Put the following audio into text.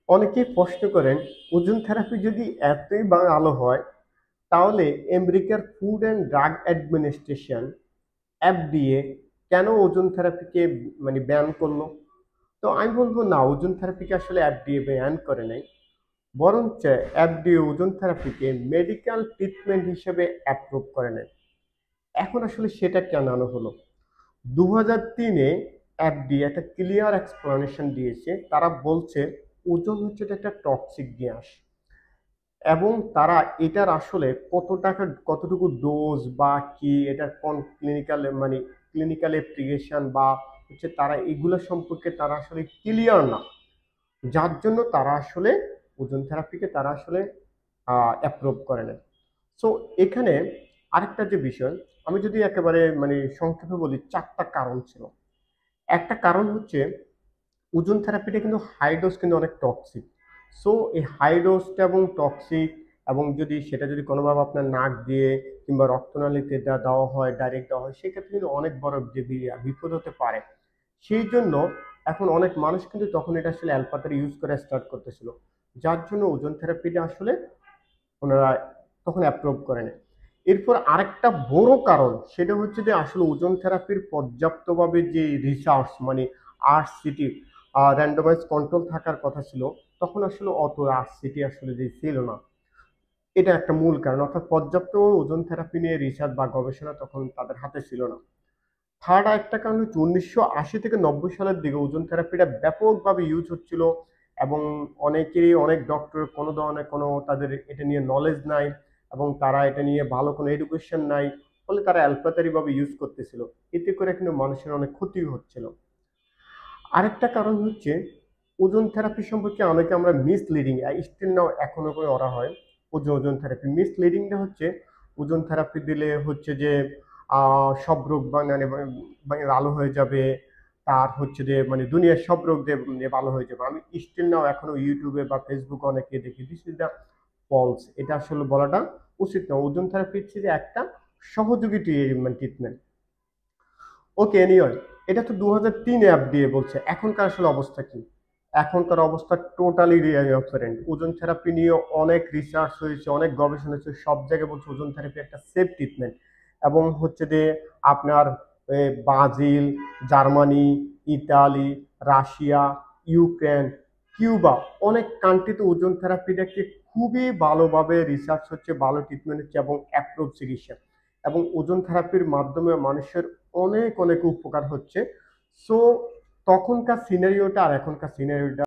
অনেকেই প্রশ্ন করেন, ওজন থেরাপি যদি এতই ভালো হয়, তাহলে আমেরিকার food and drug administration FDA কেন ওজন থেরাপিকে ব্যান করলো? তো আমি বলবো না, ওজন থেরাপিকে আসলে এফডিএ ব্যান করে নাই, বরঞ্চ এফডিএ ওজন থেরাপিকে মেডিকেল ট্রিটমেন্ট হিসেবে অ্যাপ্রুভ করে নেয়। এখন আসলে সেটা কেন আনা হলো? 2003-এ এফডিএ একটা ক্লিয়ার এক্সপ্লানেশন দিয়েছে। তারা বলছে ওজন হচ্ছে এটা একটা টক্সিক গ্যাস, এবং তারা এটার আসলে কতটুকু ডোজ বা কি এটা কোন ক্লিনিক্যাল ক্লিনিক্যাল অ্যাপ্লিকেশন বা হচ্ছে তারা এগুলো সম্পর্কে তারা আসলে ক্লিয়ার না। যার জন্য তারা আসলে ওজন থেরাপিকে তারা আসলে অ্যাপ্রুভ করে না। সো এখানে আরেকটা যে বিষয়, আমি যদি একেবারে সংক্ষেপে বলি, চারটা কারণ ছিল। একটা কারণ হচ্ছে ওজন থেরাপিটা কিন্তু হাই ডোজ কিন্তু অনেক টক্সিক। সো এই হাই ডোজটা এবং টক্সিক, এবং যদি কোনোভাবে আপনার নাক দিয়ে কিংবা রক্তনালীতে দেওয়া হয়, ডাইরেক্ট দেওয়া হয়, সেক্ষেত্রে কিন্তু অনেক বড় যে বিপদ হতে পারে। সেই জন্য এখন অনেক মানুষ কিন্তু তখন এটা আসলে অ্যালপাতার ইউজ করে স্টার্ট করতেছিল, যার জন্য ওজন থেরাপিটা আসলে ওনারা তখন অ্যাপ্রুভ করেন। এরপর আরেকটা বড় কারণ সেটা হচ্ছে যে আসলে ওজন থেরাপির পর্যাপ্তভাবে যে রিসার্চ আরসিটি র্যান্ডমাইজ কন্ট্রোল থাকার কথা ছিল, তখন আসলে অত আরসিটি আসলে যে ছিল না। এটা একটা মূল কারণ, অর্থাৎ পর্যাপ্ত ওজন থেরাপি নিয়ে রিসার্চ বা গবেষণা তখন তাদের হাতে ছিল না। থার্ড আরেকটা কারণ হচ্ছে 1980 থেকে 90 সালের দিকে ওজন থেরাপিটা ব্যাপকভাবে ইউজ হচ্ছিল, এবং অনেক ডক্টর কোনো ধরনের কোনো তাদের এটা নিয়ে নলেজ নাই, এবং তারা এটা নিয়ে ভালো কোনো এডুকেশন নাই, ফলে তারা অ্যালপাতারি ভাবে ইউজ করতেছিল। এতে করে কিন্তু মানুষের অনেক ক্ষতি হচ্ছিল। আরেকটা কারণ হচ্ছে ওজন থেরাপি সম্পর্কে অনেকে আমরা মিসলিডিং স্টিল নাও এখনো করে ওরা হয়। ওজন থেরাপি মিসলিডিংটা হচ্ছে ওজন থেরাপি দিলে হচ্ছে যে সব রোগ ভালো হয়ে যাবে, তার হচ্ছে যে দুনিয়ার সব রোগ দিয়ে ভালো হয়ে যাবে। আমি স্টিল নাও এখনো ইউটিউবে বা ফেসবুকে অনেকে দেখি, দিস ইজ দ্য ফলস। এটা আসলে বলাটা উচিত না। ওজন থেরাপি হচ্ছে যে একটা সহযোগী ট্রিটমেন্ট। ওকে, এনিওয়ে, এটা তো 2003-এ এফডিএ বলছে। এখনকার আসলে অবস্থা কি? এখনকার অবস্থা টোটালি ডিফারেন্ট। ওজন থেরাপি নিয়ে অনেক রিসার্চ হয়েছে, অনেক গবেষণা হয়েছে, সব জায়গায় বলছে ওজন থেরাপি একটা সেফ ট্রিটমেন্ট। এবং হচ্ছে যে আপনার Brazil, Germany, Italy, Russia, Ukraine, Cuba, অনেক কান্ট্রিতে ওজন থেরাপিটাকে খুবই ভালোভাবে রিসার্চ হচ্ছে, ভালো ট্রিটমেন্ট হচ্ছে এবং অ্যাপ্রুভ চিকিৎসা। এবং ওজন থেরাপির মাধ্যমে মানুষের অনেক অনেক উপকার হচ্ছে। সো তখনকার সিনারিওটা আর এখনকার সিনারিওটা